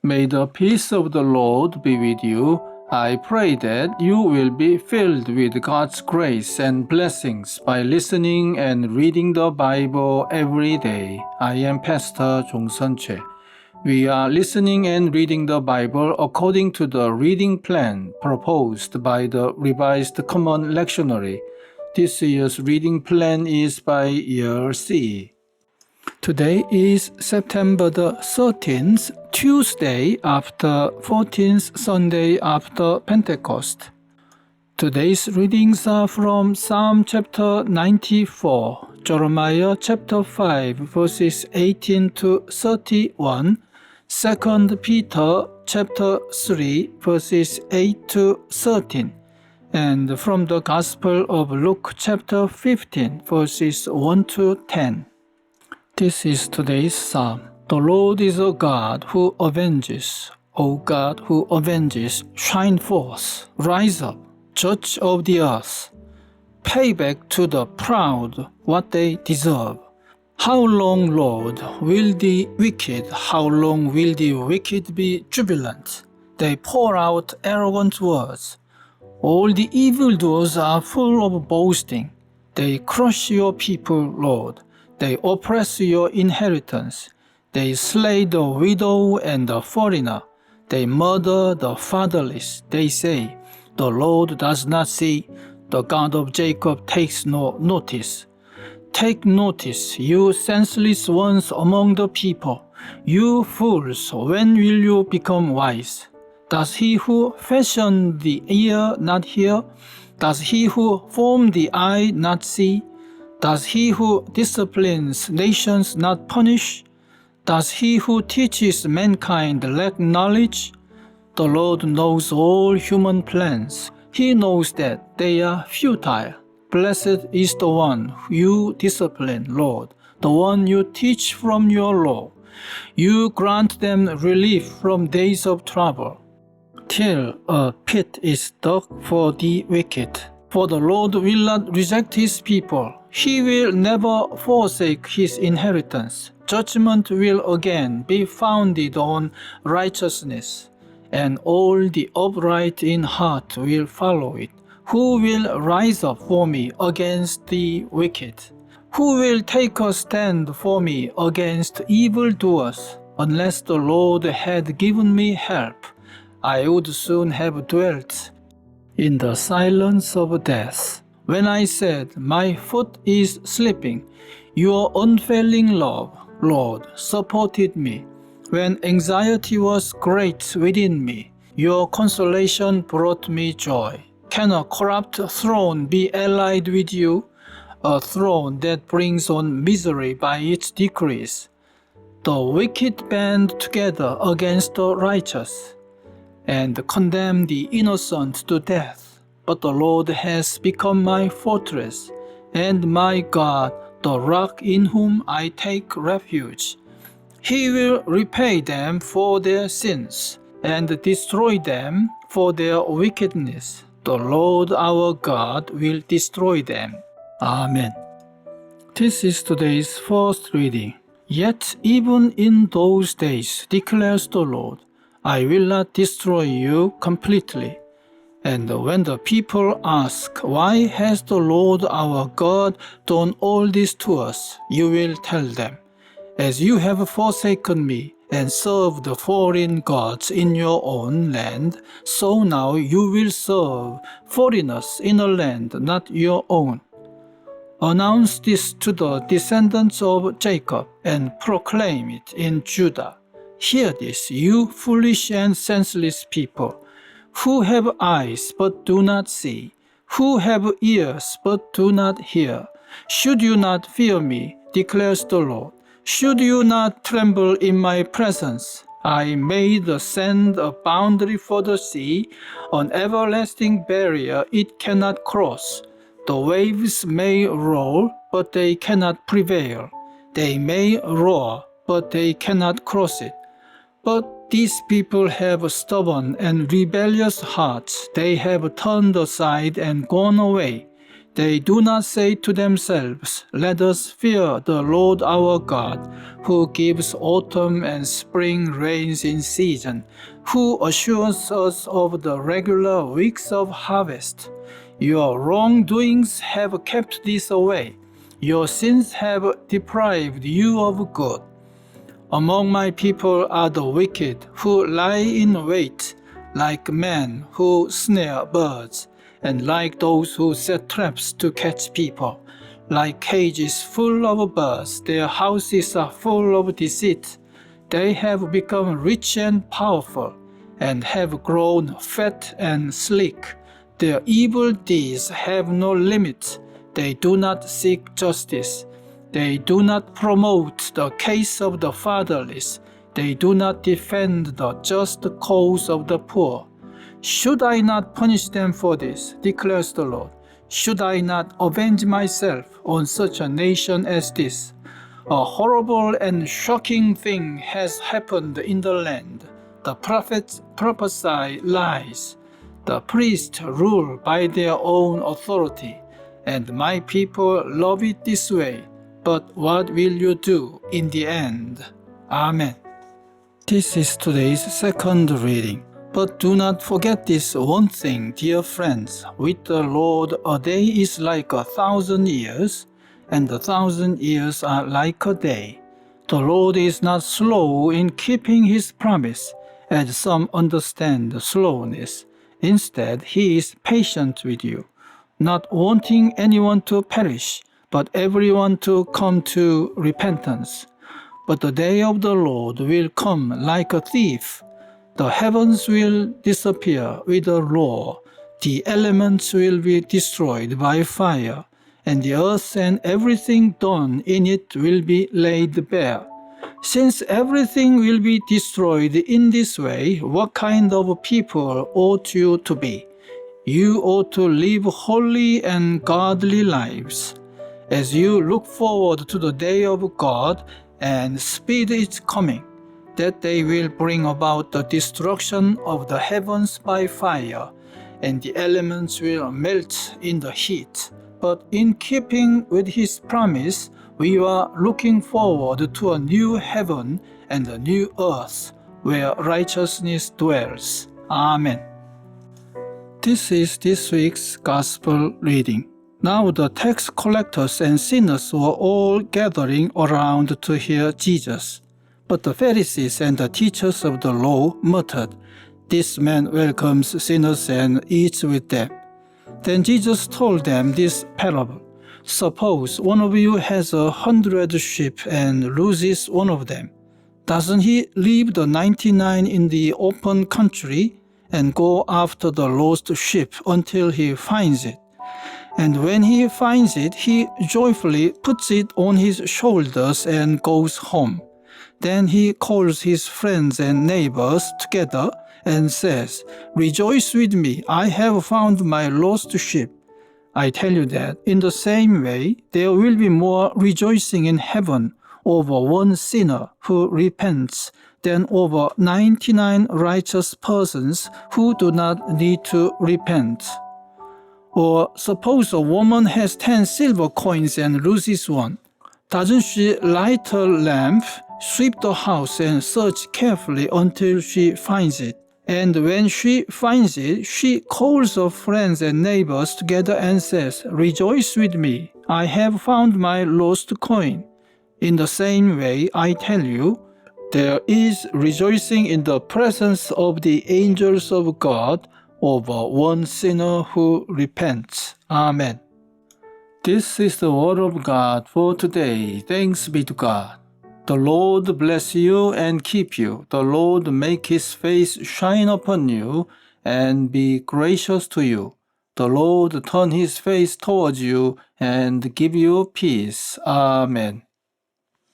May the peace of the Lord be with you. I pray that you will be filled with God's grace and blessings by listening and reading the Bible every day. I am Pastor 종선채. We are listening and reading the Bible according to the reading plan proposed by the Revised Common Lectionary. This year's reading plan is by year C. Today is September the 13th, Tuesday after 14th Sunday after Pentecost. Today's readings are from Psalm chapter 94, Jeremiah chapter 5 verses 18 to 31, 2 Peter chapter 3 verses 8 to 13, and from the Gospel of Luke chapter 15 verses 1 to 10. This is today's psalm. The Lord is a God who avenges. O God who avenges, shine forth, rise up, judge of the earth. Pay back to the proud what they deserve. How long, Lord, will the wicked, how long will the wicked be jubilant? They pour out arrogant words. All the evildoers are full of boasting. They crush your people, Lord. They oppress your inheritance. They slay the widow and the foreigner. They murder the fatherless. They say, the Lord does not see. The God of Jacob takes no notice. Take notice, you senseless ones among the people. You fools, when will you become wise? Does he who fashioned the ear not hear? Does he who formed the eye not see? Does he who disciplines nations not punish? Does he who teaches mankind lack knowledge? The Lord knows all human plans. He knows that they are futile. Blessed is the one you discipline, Lord, the one you teach from your law. You grant them relief from days of trouble, till a pit is dug for the wicked. For the Lord will not reject his people. He will never forsake his inheritance. Judgment will again be founded on righteousness, and all the upright in heart will follow it. Who will rise up for me against the wicked? Who will take a stand for me against evildoers? Unless the Lord had given me help, I would soon have dwelt in the silence of death. When I said, my foot is slipping, your unfailing love, Lord, supported me. When anxiety was great within me, your consolation brought me joy. Can a corrupt throne be allied with you? A throne that brings on misery by its decrees. The wicked band together against the righteous, and condemn the innocent to death. But the Lord has become my fortress, and my God, the rock in whom I take refuge. He will repay them for their sins, and destroy them for their wickedness. The Lord our God will destroy them. Amen. This is today's first reading. Yet even in those days, declares the Lord, I will not destroy you completely. And when the people ask, why has the Lord our God done all this to us? You will tell them, as you have forsaken me and served the foreign gods in your own land, so now you will serve foreigners in a land not your own. Announce this to the descendants of Jacob and proclaim it in Judah. Hear this, you foolish and senseless people, who have eyes but do not see, who have ears but do not hear. Should you not fear me, declares the Lord? Should you not tremble in my presence? I made the sand a boundary for the sea, an everlasting barrier it cannot cross. The waves may roll, but they cannot prevail. They may roar, but they cannot cross it. But these people have stubborn and rebellious hearts. They have turned aside and gone away. They do not say to themselves, "Let us fear the Lord our God, who gives autumn and spring rains in season, who assures us of the regular weeks of harvest." Your wrongdoings have kept this away. Your sins have deprived you of good. Among my people are the wicked, who lie in wait, like men who snare birds, and like those who set traps to catch people. Like cages full of birds, their houses are full of deceit. They have become rich and powerful, and have grown fat and sleek. Their evil deeds have no limit. They do not seek justice. They do not promote the case of the fatherless. They do not defend the just cause of the poor. Should I not punish them for this, declares the Lord? Should I not avenge myself on such a nation as this? A horrible and shocking thing has happened in the land. The prophets prophesy lies. The priests rule by their own authority, and my people love it this way. But what will you do in the end? Amen. This is today's second reading. But do not forget this one thing, dear friends. With the Lord, a day is like 1,000 years, and 1,000 years are like a day. The Lord is not slow in keeping his promise, as some understand slowness. Instead, he is patient with you, not wanting anyone to perish, but everyone to come to repentance. But the day of the Lord will come like a thief. The heavens will disappear with a roar. The elements will be destroyed by fire, and the earth and everything done in it will be laid bare. Since everything will be destroyed in this way, what kind of people ought you to be? You ought to live holy and godly lives. As you look forward to the day of God and speed its coming, that day will bring about the destruction of the heavens by fire, and the elements will melt in the heat. But in keeping with his promise, we are looking forward to a new heaven and a new earth where righteousness dwells. Amen. This is this week's Gospel reading. Now the tax collectors and sinners were all gathering around to hear Jesus. But the Pharisees and the teachers of the law muttered, "This man welcomes sinners and eats with them." Then Jesus told them this parable. Suppose one of you has 100 sheep and loses one of them. Doesn't he leave the 99 in the open country and go after the lost sheep until he finds it? And when he finds it, he joyfully puts it on his shoulders and goes home. Then he calls his friends and neighbors together and says, "Rejoice with me, I have found my lost sheep." I tell you that in the same way, there will be more rejoicing in heaven over one sinner who repents than over 99 righteous persons who do not need to repent. Or suppose a woman has 10 silver coins and loses one. Doesn't she light her lamp, sweep the house, and search carefully until she finds it? And when she finds it, she calls her friends and neighbors together and says, "Rejoice with me, I have found my lost coin." In the same way, I tell you, there is rejoicing in the presence of the angels of God over one sinner who repents. Amen. This is the word of God for today. Thanks be to God. The Lord bless you and keep you. The Lord make his face shine upon you and be gracious to you. The Lord turn his face towards you and give you peace. Amen.